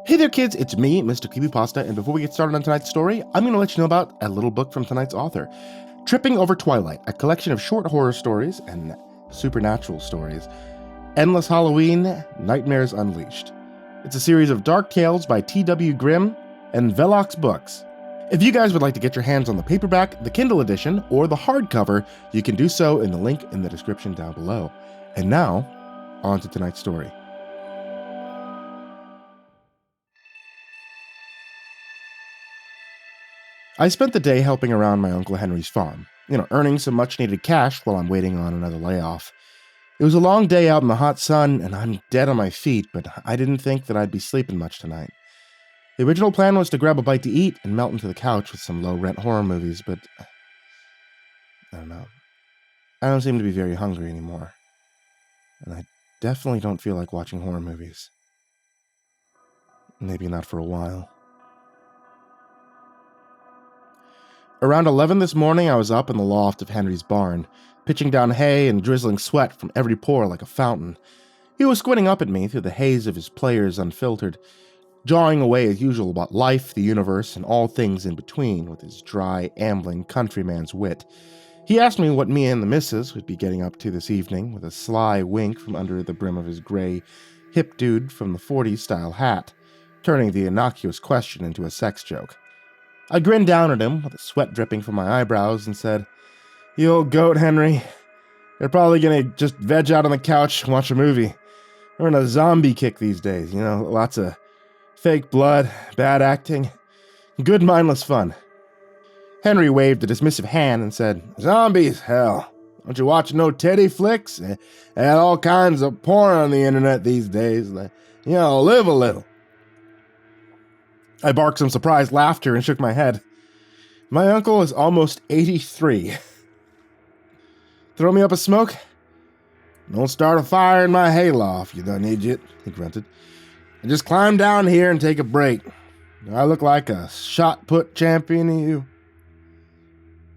Hey there kids, it's me, MrCreepyPasta, and before we get started on tonight's story, I'm going to let you know about a little book from tonight's author. Tripping Over Twilight, a collection of short horror stories and supernatural stories. Endless Halloween, Nightmares Unleashed. It's a series of dark tales by T.W. Grimm and Velox Books. If you guys would like to get your hands on the paperback, the Kindle edition, or the hardcover, you can do so in the link in the description down below. And now, on to tonight's story. I spent the day helping around my Uncle Henry's farm, earning some much-needed cash while I'm waiting on another layoff. It was a long day out in the hot sun, and I'm dead on my feet, but I didn't think that I'd be sleeping much tonight. The original plan was to grab a bite to eat and melt into the couch with some low-rent horror movies, but I don't know. I don't seem to be very hungry anymore, and I definitely don't feel like watching horror movies. Maybe not for a while. Around 11 this morning, I was up in the loft of Henry's barn, pitching down hay and drizzling sweat from every pore like a fountain. He was squinting up at me through the haze of his Players Unfiltered, jawing away as usual about life, the universe, and all things in between with his dry, ambling countryman's wit. He asked me what me and the missus would be getting up to this evening, with a sly wink from under the brim of his gray, hip dude from the 40s style hat, turning the innocuous question into a sex joke. I grinned down at him, with the sweat dripping from my eyebrows, and said, "You old goat, Henry. They're probably gonna just veg out on the couch and watch a movie. We're in a zombie kick these days, lots of fake blood, bad acting, good mindless fun." Henry waved a dismissive hand and said, "Zombies, hell. Don't you watch no teddy flicks? And all kinds of porn on the internet these days. Live a little." I barked some surprised laughter and shook my head. My uncle is almost 83. "Throw me up a smoke?" "Don't start a fire in my hayloft, you done idiot," he grunted. "And just climb down here and take a break. Do I look like a shot-put champion to you?"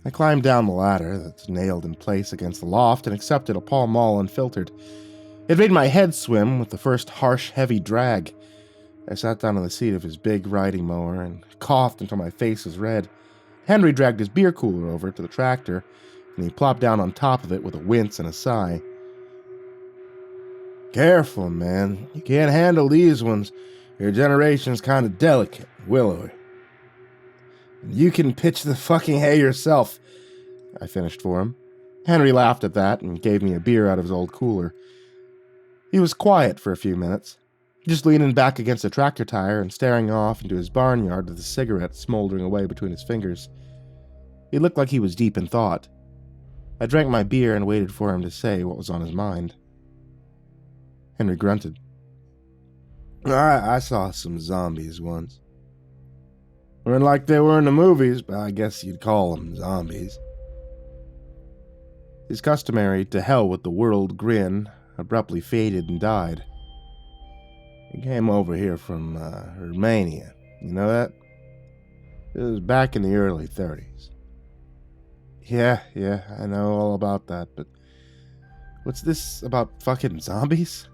I climbed down the ladder that's nailed in place against the loft and accepted a Pall Mall Unfiltered. It made my head swim with the first harsh, heavy drag. I sat down on the seat of his big riding mower and coughed until my face was red. Henry dragged his beer cooler over to the tractor, and he plopped down on top of it with a wince and a sigh. "Careful, man. You can't handle these ones. Your generation's kind of delicate, willowy. You can pitch the fucking hay yourself," I finished for him. Henry laughed at that and gave me a beer out of his old cooler. He was quiet for a few minutes, just leaning back against a tractor tire and staring off into his barnyard with a cigarette smoldering away between his fingers. He looked like he was deep in thought. I drank my beer and waited for him to say what was on his mind. Henry grunted. I saw some zombies once. Weren't like they were in the movies, but I guess you'd call them zombies." His customary to hell with the world grin abruptly faded and died. "He came over here from Romania. You know that? It was back in the early 30s. Yeah, I know all about that, but what's this about fucking zombies?"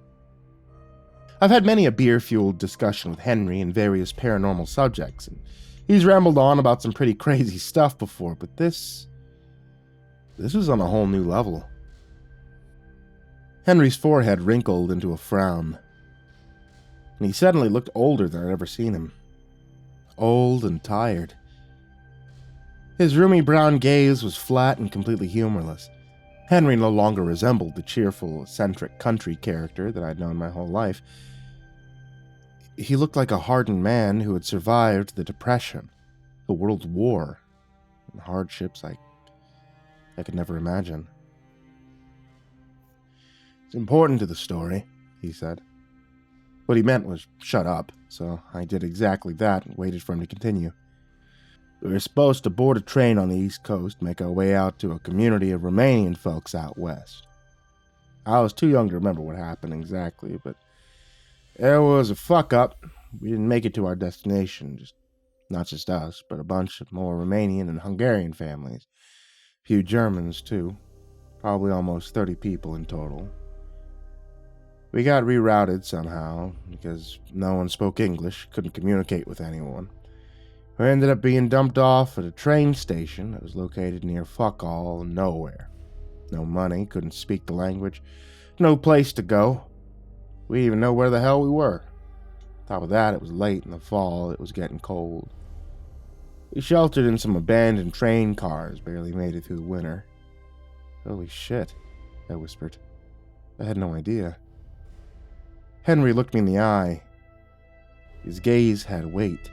I've had many a beer-fueled discussion with Henry in various paranormal subjects, and he's rambled on about some pretty crazy stuff before, but this was on a whole new level. Henry's forehead wrinkled into a frown, and he suddenly looked older than I'd ever seen him. Old and tired. His roomy brown gaze was flat and completely humorless. Henry no longer resembled the cheerful, eccentric country character that I'd known my whole life. He looked like a hardened man who had survived the Depression, the World War, and hardships I could never imagine. "It's important to the story," he said. What he meant was shut up, so I did exactly that and waited for him to continue. "We were supposed to board a train on the East Coast, make our way out to a community of Romanian folks out west. I was too young to remember what happened exactly, but there was a fuck-up. We didn't make it to our destination, not just us, but a bunch of more Romanian and Hungarian families. A few Germans, too. Probably almost 30 people in total. We got rerouted somehow because no one spoke English, couldn't communicate with anyone. We ended up being dumped off at a train station that was located near fuck all and nowhere. No money, couldn't speak the language, no place to go. We didn't even know where the hell we were. Top of that, it was late in the fall, it was getting cold. We sheltered in some abandoned train cars, barely made it through the winter. Holy shit, I whispered. I had no idea. Henry looked me in the eye. His gaze had weight.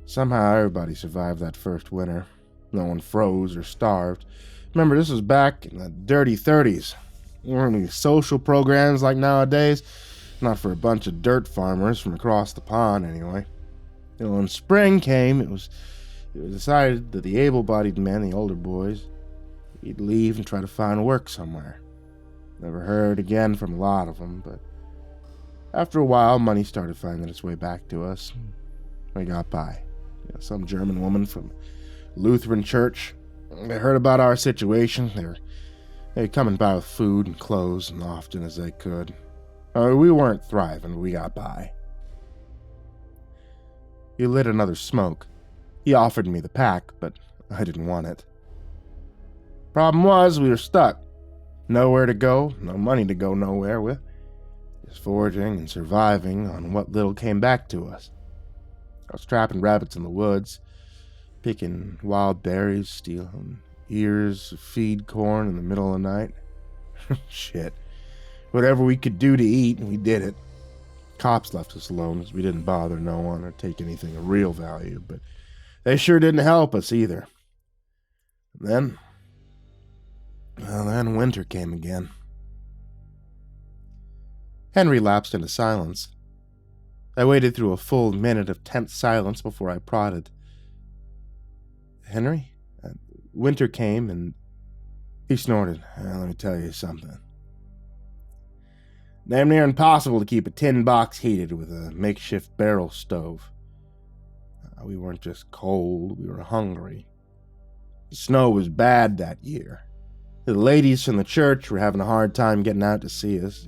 Somehow everybody survived that first winter. No one froze or starved. Remember, this was back in the dirty 30s. There weren't any social programs like nowadays. Not for a bunch of dirt farmers from across the pond, anyway. When spring came, it was decided that the able-bodied men, the older boys, he'd leave and try to find work somewhere. Never heard again from a lot of them, but after a while, money started finding its way back to us. We got by. Some German woman from Lutheran church, they heard about our situation. They were coming by with food and clothes and often as they could. We weren't thriving, but we got by. He lit another smoke. He offered me the pack, but I didn't want it. Problem was, we were stuck. Nowhere to go, no money to go nowhere with. Just foraging and surviving on what little came back to us. I was trapping rabbits in the woods, picking wild berries, stealing ears of feed corn in the middle of the night. Shit. Whatever we could do to eat, we did it. Cops left us alone as we didn't bother no one or take anything of real value, but they sure didn't help us either. And then winter came again. Henry lapsed into silence. I waited through a full minute of tense silence before I prodded. Henry? Winter came and he snorted. Let me tell you something. Damn near impossible to keep a tin box heated with a makeshift barrel stove. We weren't just cold, we were hungry. The snow was bad that year. The ladies from the church were having a hard time getting out to see us.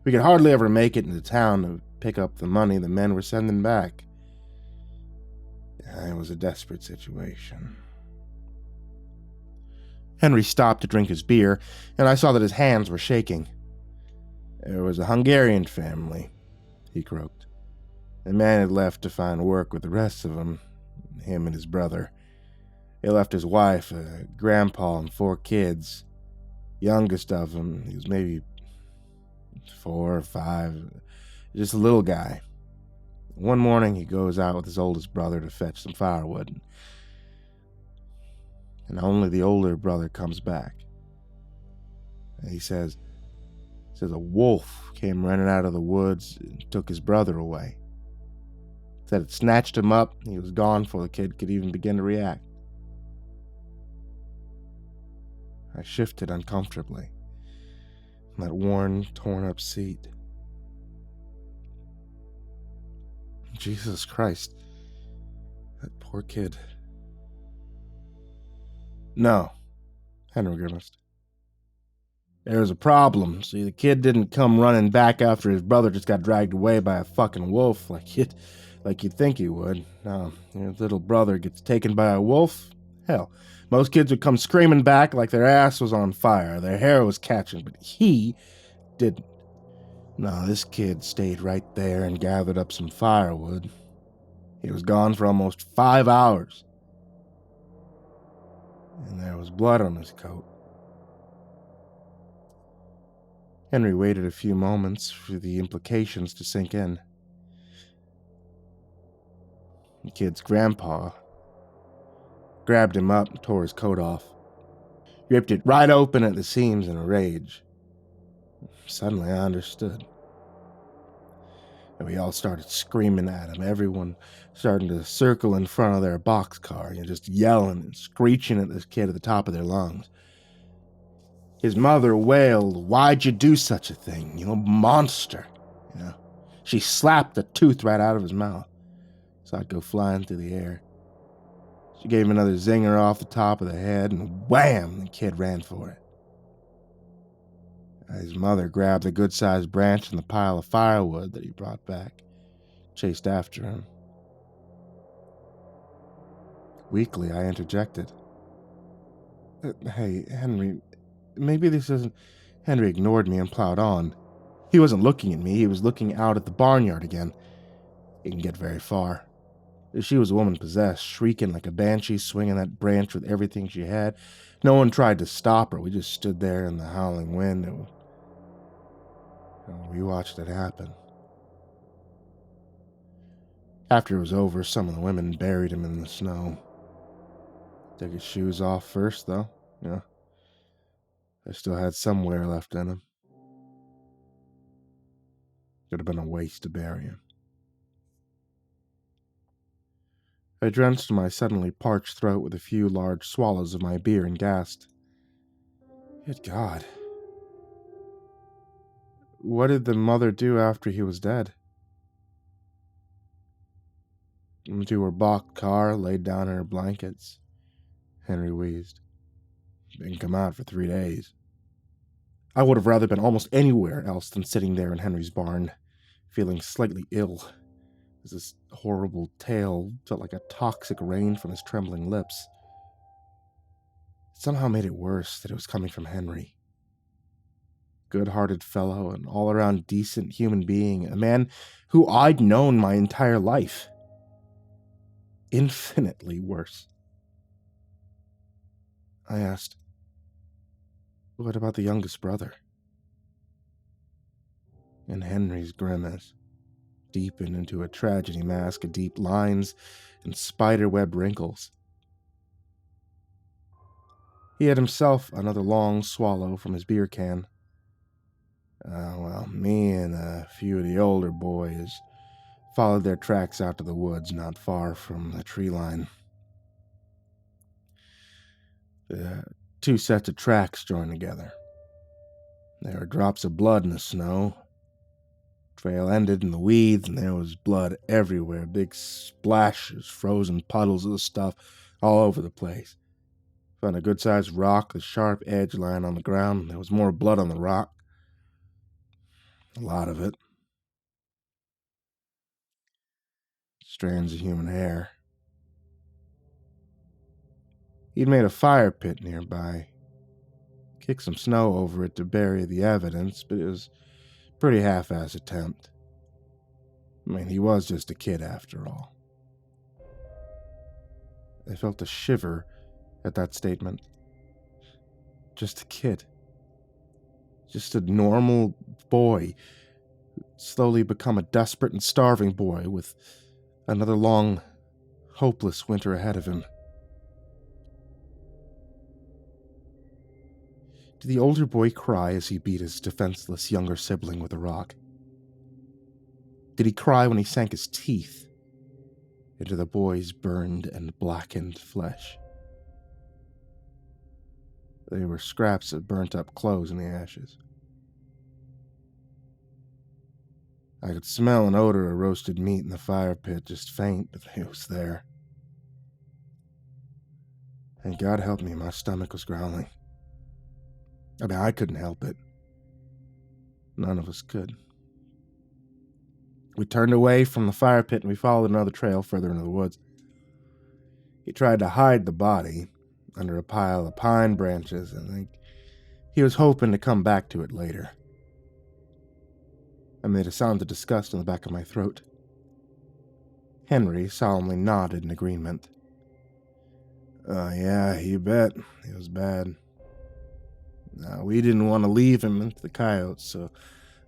We could hardly ever make it into town to pick up the money the men were sending back. It was a desperate situation. Henry stopped to drink his beer, and I saw that his hands were shaking. There was a Hungarian family, he croaked. The man had left to find work with the rest of them, him and his brother. He left his wife, a grandpa, and 4 kids. Youngest of them, he was maybe 4 or 5, just a little guy. One morning, he goes out with his oldest brother to fetch some firewood, and only the older brother comes back. And he says a wolf came running out of the woods and took his brother away. Said it snatched him up, and he was gone before the kid could even begin to react. I shifted uncomfortably in that worn, torn-up seat. Jesus Christ. That poor kid. No, Henry grimaced. There was a problem. See, the kid didn't come running back after his brother just got dragged away by a fucking wolf like you'd think he would. No, your little brother gets taken by a wolf. Hell, most kids would come screaming back like their ass was on fire, their hair was catching, but he didn't. No, this kid stayed right there and gathered up some firewood. He was gone for almost 5 hours. And there was blood on his coat. Henry waited a few moments for the implications to sink in. The kid's grandpa grabbed him up and tore his coat off, ripped it right open at the seams in a rage. Suddenly I understood. And we all started screaming at him, everyone starting to circle in front of their boxcar, just yelling and screeching at this kid at the top of their lungs. His mother wailed, "Why'd you do such a thing? Monster." She slapped a tooth right out of his mouth, so I'd go flying through the air. She gave him another zinger off the top of the head, and wham, the kid ran for it. His mother grabbed a good-sized branch from the pile of firewood that he brought back, chased after him. Weakly, I interjected. Hey, Henry, maybe this isn't... Henry ignored me and plowed on. He wasn't looking at me, he was looking out at the barnyard again. He didn't get very far. She was a woman possessed, shrieking like a banshee, swinging that branch with everything she had. No one tried to stop her. We just stood there in the howling wind and we watched it happen. After it was over, some of the women buried him in the snow. Took his shoes off first, though. Yeah. I still had some wear left in him. Could have been a waste to bury him. I drenched my suddenly parched throat with a few large swallows of my beer and gasped. Good God. What did the mother do after he was dead? Went to her balked car, laid down in her blankets. Henry wheezed. Didn't come out for 3 days. I would have rather been almost anywhere else than sitting there in Henry's barn, feeling slightly ill, as this horrible tale felt like a toxic rain from his trembling lips. It somehow made it worse that it was coming from Henry. Good-hearted fellow, an all-around decent human being, a man who I'd known my entire life. Infinitely worse. I asked, what about the youngest brother? And Henry's grimace deepened into a tragedy mask of deep lines and spiderweb wrinkles. He had himself another long swallow from his beer can. Well, me and a few of the older boys followed their tracks out to the woods not far from the tree line. The 2 sets of tracks joined together. There were drops of blood in the snow. Trail ended in the weeds, and there was blood everywhere, big splashes, frozen puddles of the stuff all over the place. Found a good-sized rock, the sharp edge lying on the ground, and there was more blood on the rock. A lot of it. Strands of human hair. He'd made a fire pit nearby. Kicked some snow over it to bury the evidence, but it was a pretty half-ass attempt. I mean, he was just a kid after all. I felt a shiver at that statement. Just a kid. Just a normal boy, slowly become a desperate and starving boy with another long, hopeless winter ahead of him. Did the older boy cry as he beat his defenseless younger sibling with a rock? Did he cry when he sank his teeth into the boy's burned and blackened flesh? They were scraps of burnt-up clothes in the ashes. I could smell an odor of roasted meat in the fire pit, just faint, but it was there. And God help me, my stomach was growling. I mean, I couldn't help it. None of us could. We turned away from the fire pit and we followed another trail further into the woods. He tried to hide the body under a pile of pine branches, and I think he was hoping to come back to it later. I made a sound of disgust in the back of my throat. Henry solemnly nodded in agreement. Yeah, you bet. It was bad. We didn't want to leave him into the coyotes, so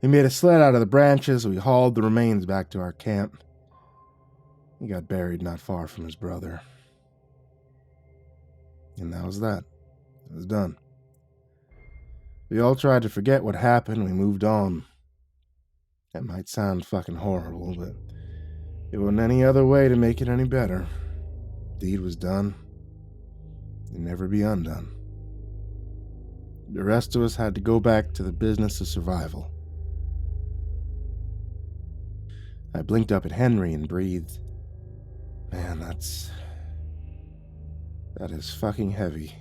we made a sled out of the branches and we hauled the remains back to our camp. He got buried not far from his brother. And that was that. It was done. We all tried to forget what happened. We moved on. That might sound fucking horrible, but it wasn't any other way to make it any better. The deed was done. It'd never be undone. The rest of us had to go back to the business of survival. I blinked up at Henry and breathed. Man, that is fucking heavy.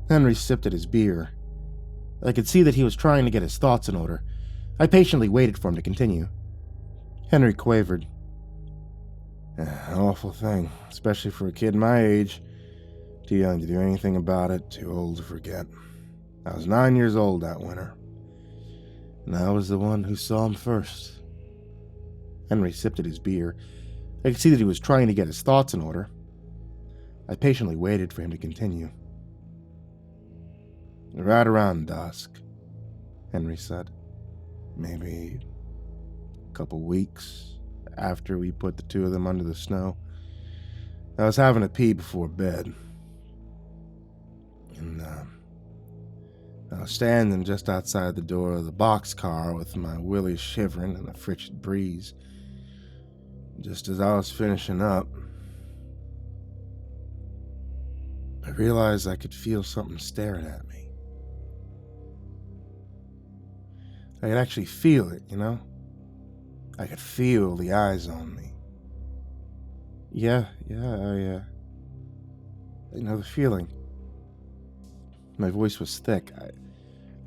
Henry sipped at his beer. I could see that he was trying to get his thoughts in order. I patiently waited for him to continue. Henry quavered. An awful thing, especially for a kid my age. Too young to do anything about it, too old to forget. I was 9 years old that winter, and I was the one who saw him first. Henry sipped at his beer. I could see that he was trying to get his thoughts in order. I patiently waited for him to continue. Right around dusk, Henry said. Maybe a couple weeks after we put the two of them under the snow. I was having a pee before bed. And I was standing just outside the door of the boxcar with my willies shivering in the frigid breeze. Just as I was finishing up, I realized I could feel something staring at me. I could actually feel it, you know? I could feel the eyes on me. I know the feeling. My voice was thick.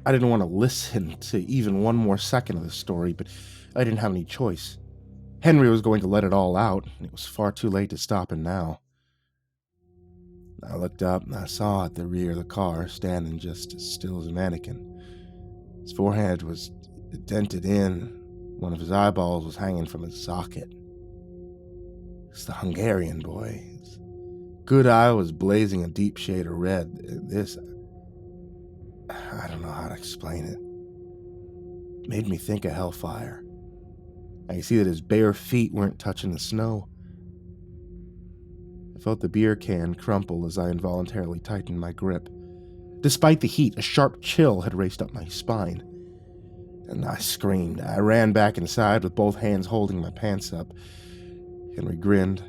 I didn't want to listen to even one more second of the story, but I didn't have any choice. Henry was going to let it all out, and it was far too late to stop him now. I looked up and I saw at the rear of the car, standing just as still as a mannequin. His forehead was dented in. One of his eyeballs was hanging from his socket. It's the Hungarian boy. His good eye was blazing a deep shade of red. I don't know how to explain it. It made me think of hellfire. I could see that his bare feet weren't touching the snow. I felt the beer can crumple as I involuntarily tightened my grip. Despite the heat, a sharp chill had raced up my spine. And I screamed. I ran back inside with both hands holding my pants up. Henry grinned.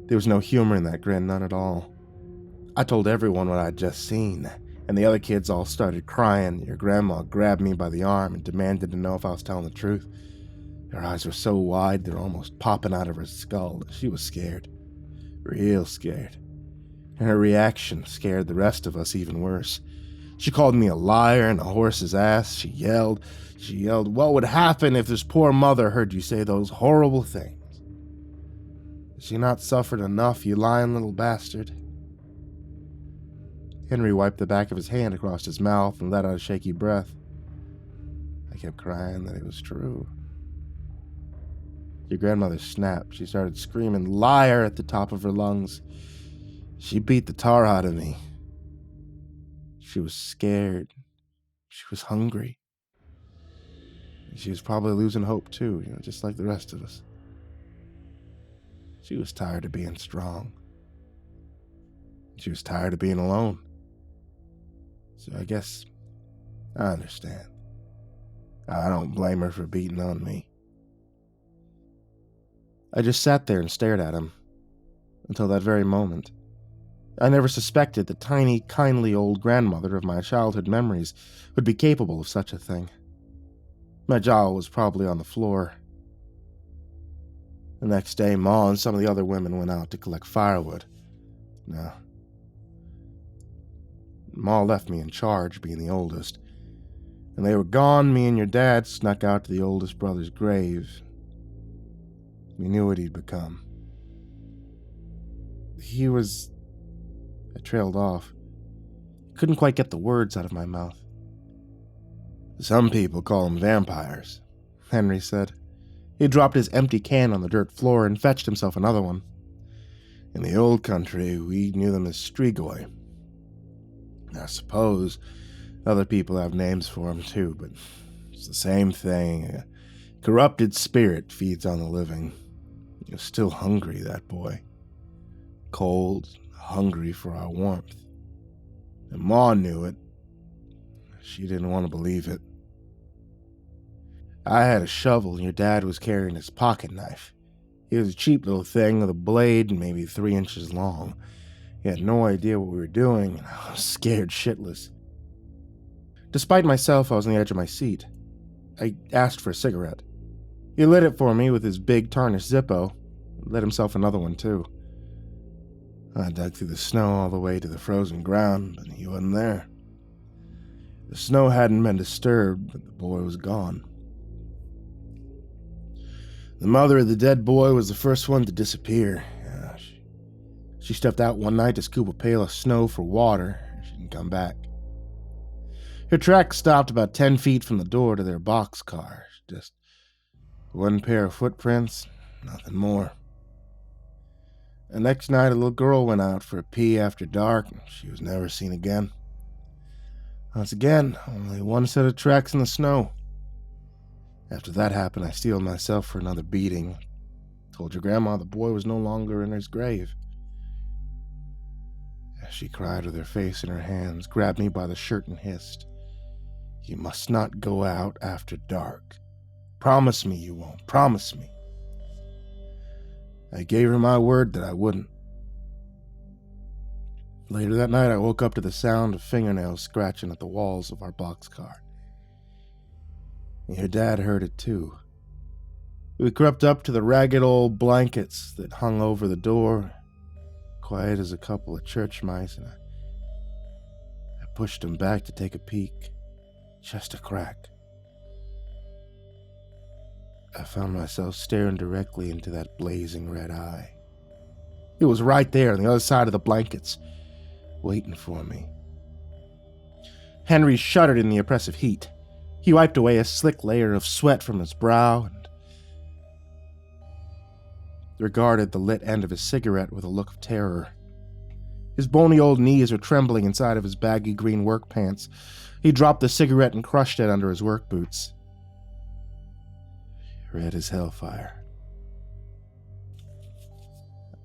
There was no humor in that grin, none at all. I told everyone what I'd just seen, and the other kids all started crying. Your grandma grabbed me by the arm and demanded to know if I was telling the truth. Her eyes were so wide they were almost popping out of her skull. She was scared. Real scared. And her reaction scared the rest of us even worse. She called me a liar and a horse's ass. She yelled, what would happen if this poor mother heard you say those horrible things? Has she not suffered enough, you lying little bastard? Henry wiped the back of his hand across his mouth and let out a shaky breath. I kept crying that it was true. Your grandmother snapped. She started screaming, liar, at the top of her lungs. She beat the tar out of me. She was scared. She was hungry. She was probably losing hope too, just like the rest of us. She was tired of being strong. She was tired of being alone. So I guess I understand. I don't blame her for beating on me. I just sat there and stared at him until that very moment. I never suspected the tiny, kindly old grandmother of my childhood memories would be capable of such a thing. My jaw was probably on the floor. The next day, Ma and some of the other women went out to collect firewood. No. Ma left me in charge, being the oldest. And they were gone, me and your dad snuck out to the oldest brother's grave. We knew what he'd become. I trailed off. Couldn't quite get the words out of my mouth. Some people call them vampires, Henry said. He dropped his empty can on the dirt floor and fetched himself another one. In the old country, we knew them as Strigoi. I suppose other people have names for them too, but it's the same thing. A corrupted spirit feeds on the living. He was still hungry, that boy. Cold, hungry for our warmth. And Ma knew it. She didn't want to believe it. I had a shovel and your dad was carrying his pocket knife. It was a cheap little thing with a blade maybe 3 inches long. He had no idea what we were doing, and I was scared shitless. Despite myself, I was on the edge of my seat. I asked for a cigarette. He lit it for me with his big tarnished Zippo, and lit himself another one too. I dug through the snow all the way to the frozen ground, but he wasn't there. The snow hadn't been disturbed, but the boy was gone. The mother of the dead boy was the first one to disappear. She stepped out one night to scoop a pail of snow for water. She didn't come back. Her tracks stopped about 10 feet from the door to their boxcar. Just one pair of footprints, nothing more. The next night, a little girl went out for a pee after dark, and she was never seen again. Once again, only one set of tracks in the snow. After that happened, I steeled myself for another beating. Told your grandma the boy was no longer in his grave. She cried with her face in her hands, grabbed me by the shirt and hissed, "You must not go out after dark. Promise me you won't. Promise me." I gave her my word that I wouldn't. Later that night, I woke up to the sound of fingernails scratching at the walls of our boxcar. Your dad heard it too. We crept up to the ragged old blankets that hung over the door, quiet as a couple of church mice, and I pushed them back to take a peek. Just a crack. I found myself staring directly into that blazing red eye. It was right there on the other side of the blankets, waiting for me. Henry shuddered in the oppressive heat. He wiped away a slick layer of sweat from his brow and regarded the lit end of his cigarette with a look of terror. His bony old knees were trembling inside of his baggy green work pants. He dropped the cigarette and crushed it under his work boots. Red as hellfire.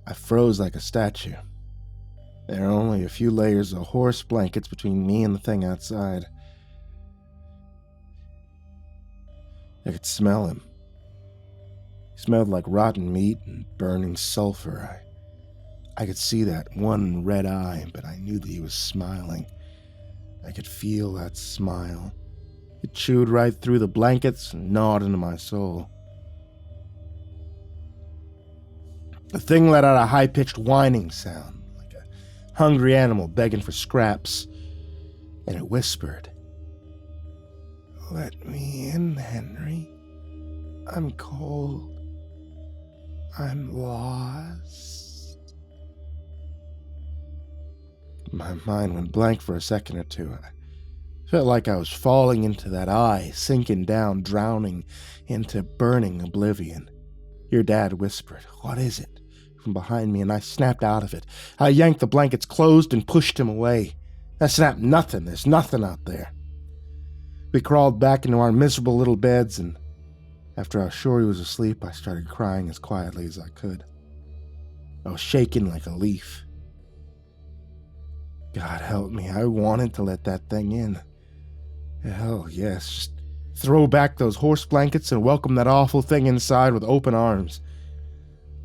I froze like a statue. There were only a few layers of horse blankets between me and the thing outside. I could smell him. He smelled like rotten meat and burning sulfur. I could see that one red eye, but I knew that he was smiling. I could feel that smile. It chewed right through the blankets and gnawed into my soul. The thing let out a high-pitched whining sound, like a hungry animal begging for scraps, and it whispered, "Let me in, Henry. I'm cold. I'm lost." My mind went blank for a second or two. I felt like I was falling into that eye, sinking down, drowning into burning oblivion. Your dad whispered, "What is it?" from behind me, and I snapped out of it. I yanked the blankets closed and pushed him away. I snapped, "Nothing. There's nothing out there." We crawled back into our miserable little beds, and after I was sure he was asleep, I started crying as quietly as I could. I was shaking like a leaf. God help me, I wanted to let that thing in. Hell yes, just throw back those horse blankets and welcome that awful thing inside with open arms.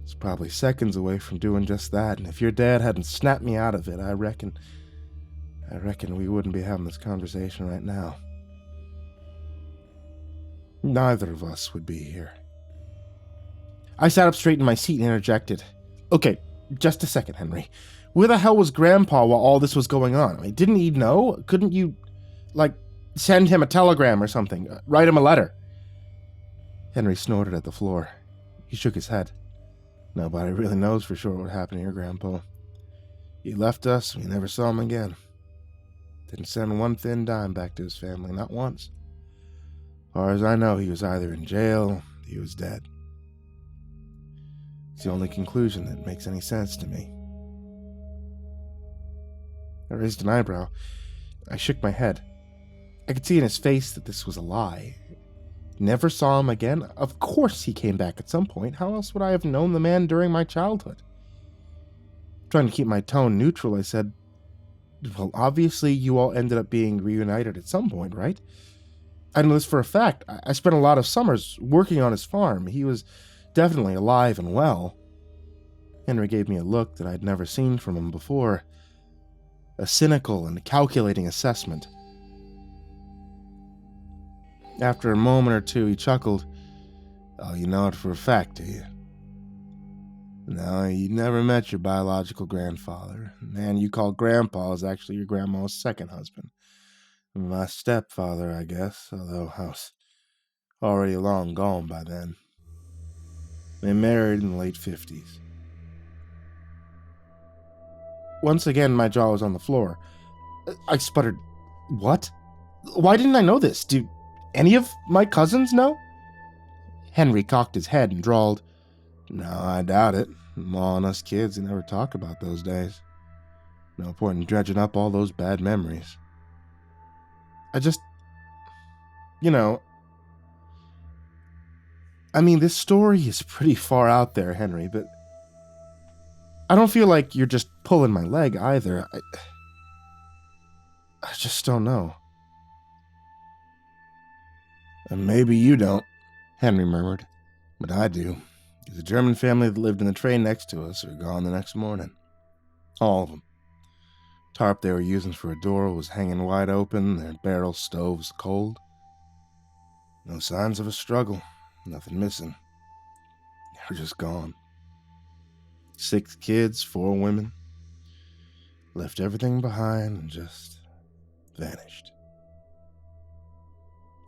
It's probably seconds away from doing just that, and if your dad hadn't snapped me out of it, I reckon we wouldn't be having this conversation right now. Neither of us would be here. I sat up straight in my seat and interjected, "Okay, just a second, Henry. Where the hell was Grandpa while all this was going on? I mean, didn't he know? Couldn't you, send him a telegram or something? Write him a letter?" Henry snorted at the floor. He shook his head. "Nobody really knows for sure what happened to your Grandpa. He left us and we never saw him again. Didn't send one thin dime back to his family, not once. As far as I know, he was either in jail or he was dead. It's the only conclusion that makes any sense to me." I raised an eyebrow. I shook my head. I could see in his face that this was a lie. Never saw him again? Of course he came back at some point. How else would I have known the man during my childhood? Trying to keep my tone neutral, I said, "Well, obviously you all ended up being reunited at some point, right? I know this for a fact. I spent a lot of summers working on his farm. He was definitely alive and well." Henry gave me a look that I'd never seen from him before. A cynical and calculating assessment. After a moment or two, he chuckled. "Oh, you know it for a fact, do you? No, you never met your biological grandfather. The man you call Grandpa is actually your grandma's second husband. My stepfather, I guess, although I was already long gone by then. They married in the late 50s. Once again, my jaw was on the floor. I sputtered, "What? Why didn't I know this? Do any of my cousins know?" Henry cocked his head and drawled, "No, I doubt it. Ma and us kids never talk about those days. No point in dredging up all those bad memories. I just, I mean, this story is pretty far out there, Henry, but I don't feel like you're just pulling my leg either. I just don't know." "And maybe you don't," Henry murmured, "but I do. The German family that lived in the train next to us are gone the next morning. All of them. Tarp they were using for a door was hanging wide open, their barrel stoves cold. No signs of a struggle, nothing missing. They were just gone. 6 kids, 4 women. Left everything behind and just vanished."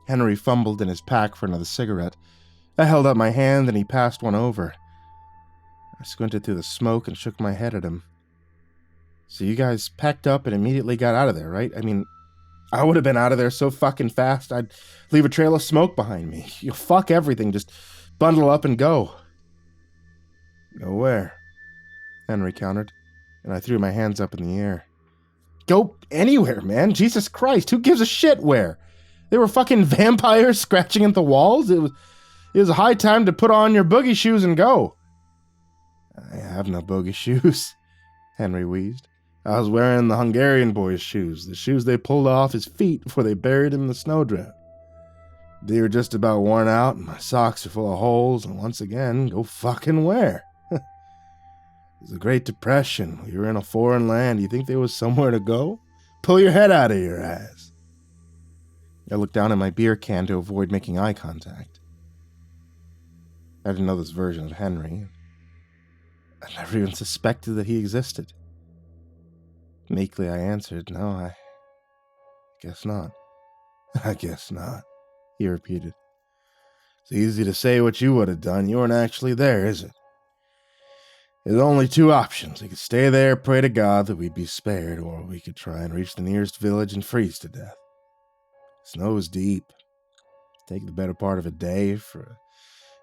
Henry fumbled in his pack for another cigarette. I held out my hand and he passed one over. I squinted through the smoke and shook my head at him. "So you guys packed up and immediately got out of there, right? I mean, I would have been out of there so fucking fast I'd leave a trail of smoke behind me. You fuck everything, just bundle up and go." "Go where?" Henry countered, and I threw my hands up in the air. "Go anywhere, man. Jesus Christ, who gives a shit where? They were fucking vampires scratching at the walls. It was a high time to put on your boogie shoes and go." "I have no boogie shoes," Henry wheezed. "I was wearing the Hungarian boy's shoes, the shoes they pulled off his feet before they buried him in the snowdrift. They were just about worn out, and my socks are full of holes, and once again, go fucking where? It was the Great Depression. We were in a foreign land. You think there was somewhere to go? Pull your head out of your ass." I looked down at my beer can to avoid making eye contact. I didn't know this version of Henry. I never even suspected that he existed. Meekly I answered, "No, I guess not." "I guess not," he repeated. "It's easy to say what you would have done. You weren't actually there, is it? There's only 2 options. We could stay there, pray to God that we'd be spared, or we could try and reach the nearest village and freeze to death. Snow's deep. Take the better part of a day for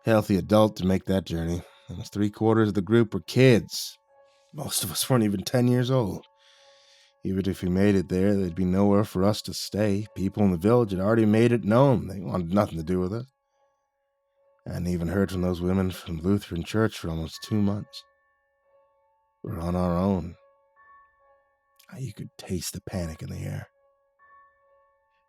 a healthy adult to make that journey. Almost 3/4 of the group were kids. Most of us weren't even 10 years old. Even if we made it there, there'd be nowhere for us to stay. People in the village had already made it known they wanted nothing to do with us. I hadn't even heard from those women from Lutheran church for almost 2 months. We're on our own." You could taste the panic in the air.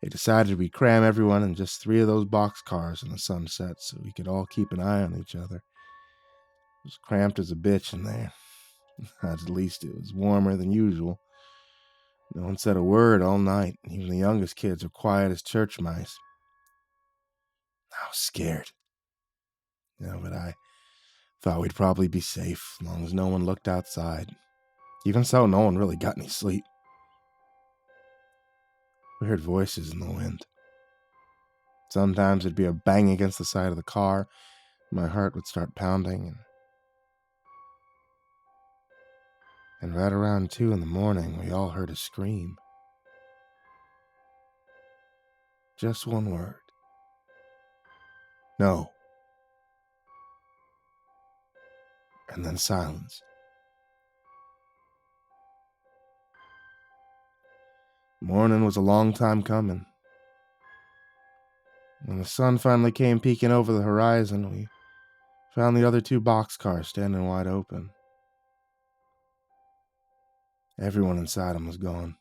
They decided we'd cram everyone in just 3 of those boxcars when the sun set so we could all keep an eye on each other. It was cramped as a bitch in there. At least it was warmer than usual. No one said a word all night. Even the youngest kids were quiet as church mice. I was scared. But I thought we'd probably be safe as long as no one looked outside. Even so, no one really got any sleep. We heard voices in the wind. Sometimes it'd be a bang against the side of the car. My heart would start pounding. And right around 2 in the morning, we all heard a scream. Just one word. "No." And then silence. Morning was a long time coming. When the sun finally came peeking over the horizon, we found the other 2 boxcars standing wide open. Everyone inside them was gone.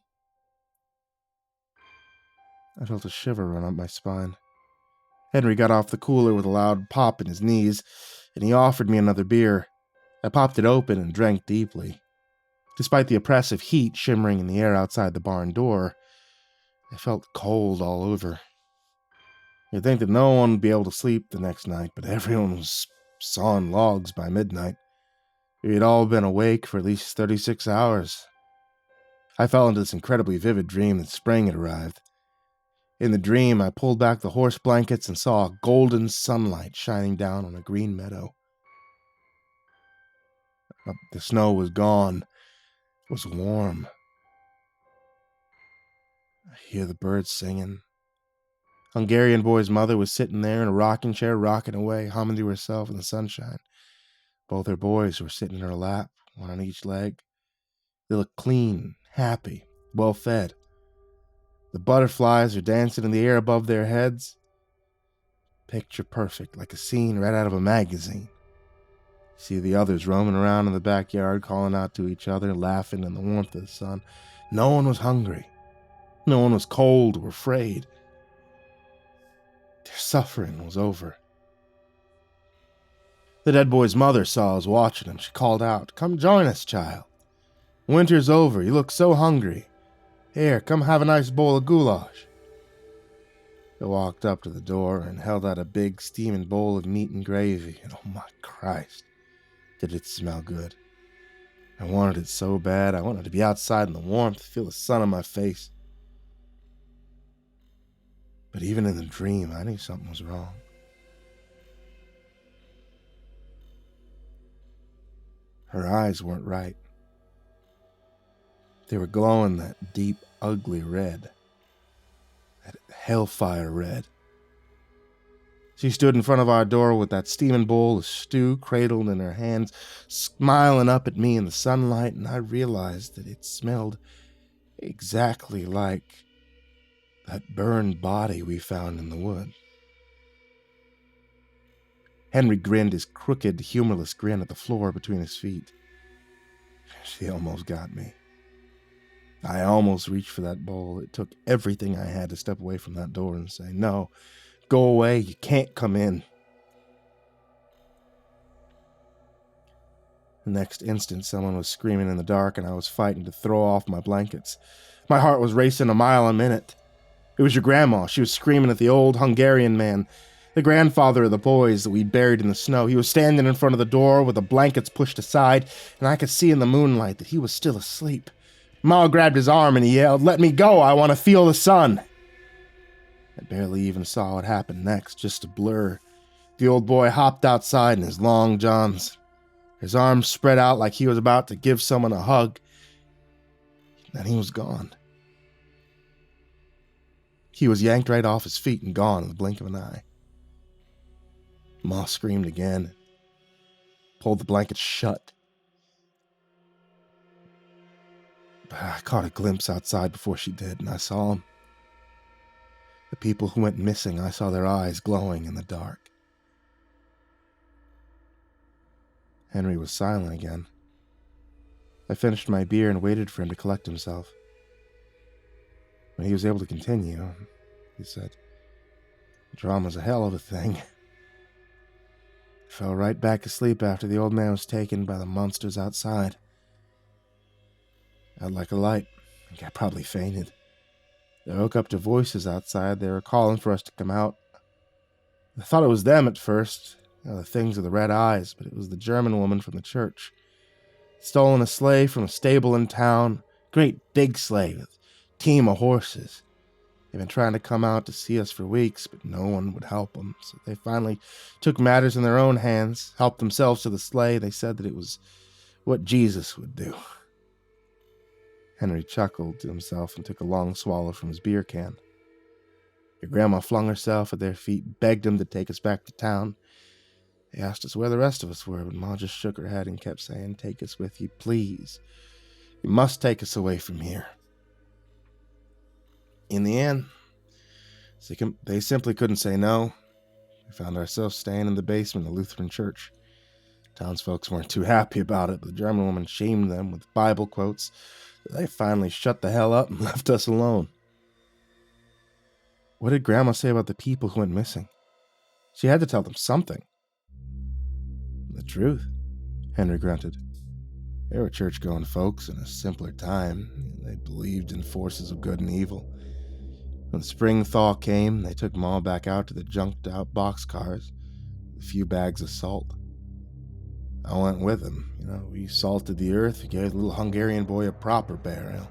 I felt a shiver run up my spine. Henry got off the cooler with a loud pop in his knees, and he offered me another beer. I popped it open and drank deeply. Despite the oppressive heat shimmering in the air outside the barn door, I felt cold all over. You'd think that no one would be able to sleep the next night, but everyone was sawing logs by midnight. We had all been awake for at least 36 hours. I fell into this incredibly vivid dream that spring had arrived. In the dream, I pulled back the horse blankets and saw a golden sunlight shining down on a green meadow. The snow was gone. It was warm. I hear the birds singing. Hungarian boy's mother was sitting there in a rocking chair, rocking away, humming to herself in the sunshine. Both her boys were sitting in her lap, one on each leg. They looked clean, happy, well fed. The butterflies are dancing in the air above their heads. Picture perfect, like a scene right out of a magazine. See the others roaming around in the backyard, calling out to each other, laughing in the warmth of the sun. No one was hungry. No one was cold or afraid. Their suffering was over. The dead boy's mother saw us watching him. She called out, "Come join us, child. Winter's over. You look so hungry. Here, come have a nice bowl of goulash." I walked up to the door and held out a big steaming bowl of meat and gravy, and oh my Christ, did it smell good. I wanted it so bad. I wanted to be outside in the warmth, feel the sun on my face. But even in the dream, I knew something was wrong. Her eyes weren't right. They were glowing that deep, ugly red. That hellfire red. She stood in front of our door with that steaming bowl of stew cradled in her hands, smiling up at me in the sunlight, and I realized that it smelled exactly like that burned body we found in the woods. Henry grinned his crooked, humorless grin at the floor between his feet. She almost got me. I almost reached for that bowl. It took everything I had to step away from that door and say, "No, go away, you can't come in." The next instant, someone was screaming in the dark, and I was fighting to throw off my blankets. My heart was racing a mile a minute. It was your grandma. She was screaming at the old Hungarian man, the grandfather of the boys that we buried in the snow. He was standing in front of the door with the blankets pushed aside, and I could see in the moonlight that he was still asleep. Ma grabbed his arm and he yelled, "Let me go, I want to feel the sun." I barely even saw what happened next, just a blur. The old boy hopped outside in his long johns, his arms spread out like he was about to give someone a hug. Then he was gone. He was yanked right off his feet and gone in the blink of an eye. Ma screamed again, pulled the blanket shut. But I caught a glimpse outside before she did, and I saw him. The people who went missing, I saw their eyes glowing in the dark. Henry was silent again. I finished my beer and waited for him to collect himself. When he was able to continue, he said, "Drama's a hell of a thing." I fell right back asleep after the old man was taken by the monsters outside. I'd like a light. I think I probably fainted. I woke up to voices outside. They were calling for us to come out. I thought it was them at first, the things with the red eyes, but it was the German woman from the church. Stolen a sleigh from a stable in town. Great big sleigh with a team of horses. They've been trying to come out to see us for weeks, but no one would help them. So they finally took matters in their own hands, helped themselves to the sleigh. They said that it was what Jesus would do. Henry chuckled to himself and took a long swallow from his beer can. Your grandma flung herself at their feet, begged him to take us back to town. They asked us where the rest of us were, but Ma just shook her head and kept saying, "Take us with you, please. You must take us away from here." In the end, they simply couldn't say no. We found ourselves staying in the basement of the Lutheran church. Townsfolk weren't too happy about it, but the German woman shamed them with Bible quotes. They finally shut the hell up and left us alone. What did Grandma say about the people who went missing? She had to tell them something. The truth, Henry grunted. They were church-going folks in a simpler time. They believed in forces of good and evil. When the spring thaw came, they took Ma back out to the junked-out boxcars with a few bags of salt. I went with them. We salted the earth and gave the little Hungarian boy a proper burial.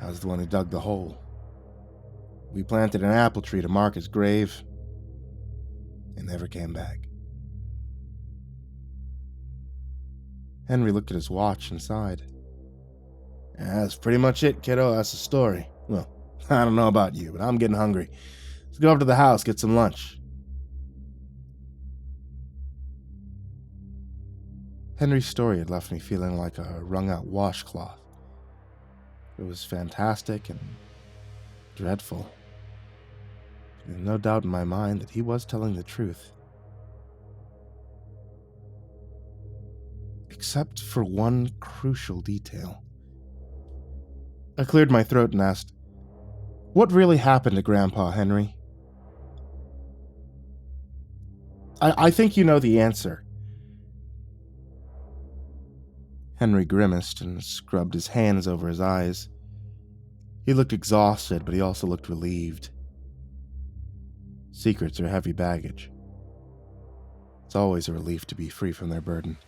I was the one who dug the hole. We planted an apple tree to mark his grave, and never came back. Henry looked at his watch and sighed. That's pretty much it, kiddo. That's the story. Well, I don't know about you, but I'm getting hungry. Let's go over to the house, get some lunch. Henry's story had left me feeling like a wrung-out washcloth. It was fantastic and dreadful. There's no doubt in my mind that he was telling the truth. Except for one crucial detail. I cleared my throat and asked, "What really happened to Grandpa Henry?" I think you know the answer. Henry grimaced and scrubbed his hands over his eyes. He looked exhausted, but he also looked relieved. Secrets are heavy baggage. It's always a relief to be free from their burden.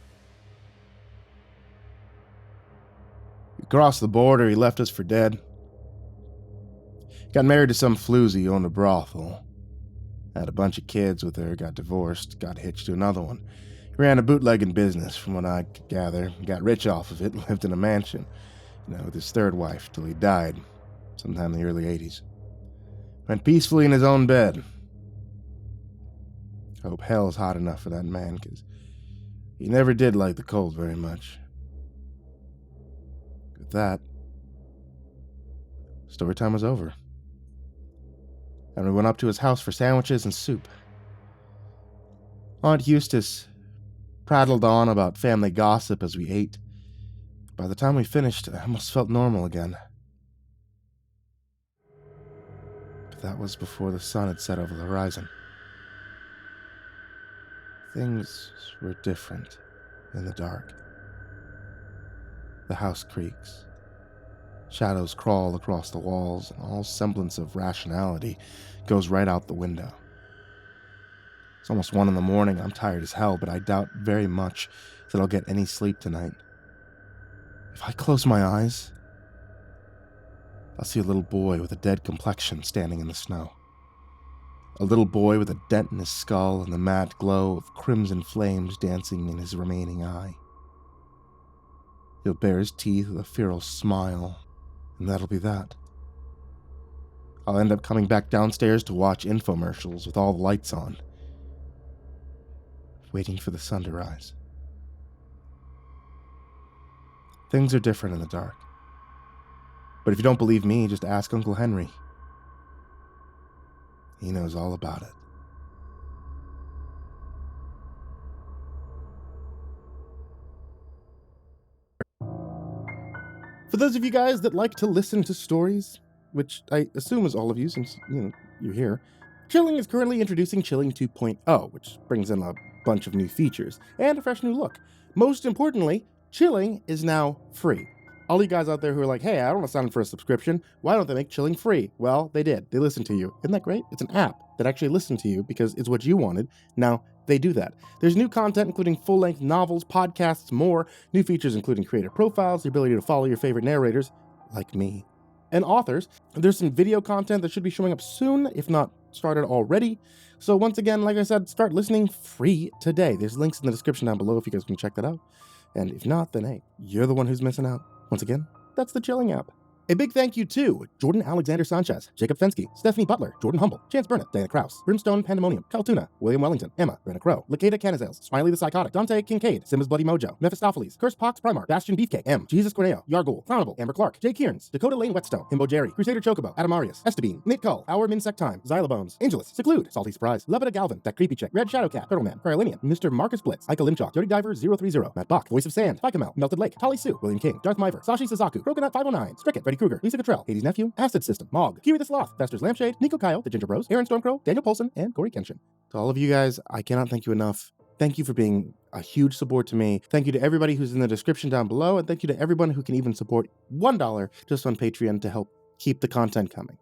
He crossed the border, he left us for dead. Got married to some floozy who owned a brothel. Had a bunch of kids with her, got divorced, got hitched to another one. He ran a bootlegging business, from what I could gather. Got rich off of it, lived in a mansion, with his third wife, till he died, sometime in the early 80s. Went peacefully in his own bed. Hope hell's hot enough for that man, because he never did like the cold very much. With that, story time was over. And we went up to his house for sandwiches and soup. Aunt Eustace prattled on about family gossip as we ate. By the time we finished, I almost felt normal again. But that was before the sun had set over the horizon. Things were different in the dark. The house creaks. Shadows crawl across the walls, and all semblance of rationality goes right out the window. It's almost 1 a.m. I'm tired as hell, but I doubt very much that I'll get any sleep tonight. If I close my eyes, I'll see a little boy with a dead complexion standing in the snow. A little boy with a dent in his skull and the mad glow of crimson flames dancing in his remaining eye. He'll bare his teeth with a feral smile, and that'll be that. I'll end up coming back downstairs to watch infomercials with all the lights on, waiting for the sun to rise. Things are different in the dark. But if you don't believe me, just ask Uncle Henry. He knows all about it. For those of you guys that like to listen to stories, which I assume is all of you since, you're here, Chilling is currently introducing Chilling 2.0, which brings in a bunch of new features and a fresh new look. Most importantly, Chilling is now free. All you guys out there who are like, hey, I don't want to sign up for a subscription, why don't they make Chilling free? Well, they did. They listened to you. Isn't that great? It's an app that actually listened to you because it's what you wanted. Now, they do that. There's new content including full-length novels, podcasts, more, new features including creator profiles, the ability to follow your favorite narrators, like me, and authors. There's some video content that should be showing up soon, if not started already. So once again, like I said, start listening free today. There's links in the description down below if you guys can check that out. And if not, then hey, you're the one who's missing out. Once again, that's the Chilling app. A big thank you to Jordan Alexander Sanchez, Jakob Fenske, Stephanie Butler, Jordan Humble, Chance Burnett, Diana Kraus, BrimstonePandemonium, Caltuna, William Wellington, Emma, Brenna LaQueda Canizales, Smiley the Psychotic, Dante Kinkade, SimbasBloodyMojo, Mephistopheles, CursepoxPrimarch, Bastion Beefcake, M, Jesus Cornejo, Yarghoul, Clownable, Amber Clark, Jay Kierns, Dakota Lane Whetstone, Himbo Jerry, Crusader Chocobo, Adamarius, Estebean, Nate Cull, Our Minsect Time, Xylobones, Angelus, Seclude, Salty Surprise, Lebeda Galvin, That Creepy Chick, Red Shadow Cat, Turtleman, Carolinian, Mr. Marcus Blitz, Ika Limchok, Dirty Diver 030, Matt Bach, Voice of Sand, Picamel, Melted Lake, Tali Sue, William King, Darth Miver, Sashi Suzaku, Coconut 509, Stricken, Freddy Krueger, Lisa Cottrell, Hades Nephew, Acid System, Mog, Kiwi the Sloth, Fester's Lampshade, Nico Kyle, The Ginger Bros, Aaron Stormcrow, Daniel Polson, and Corey Kenshin. To all of you guys, I cannot thank you enough. Thank you for being a huge support to me. Thank you to everybody who's in the description down below, and thank you to everyone who can even support $1 just on Patreon to help keep the content coming.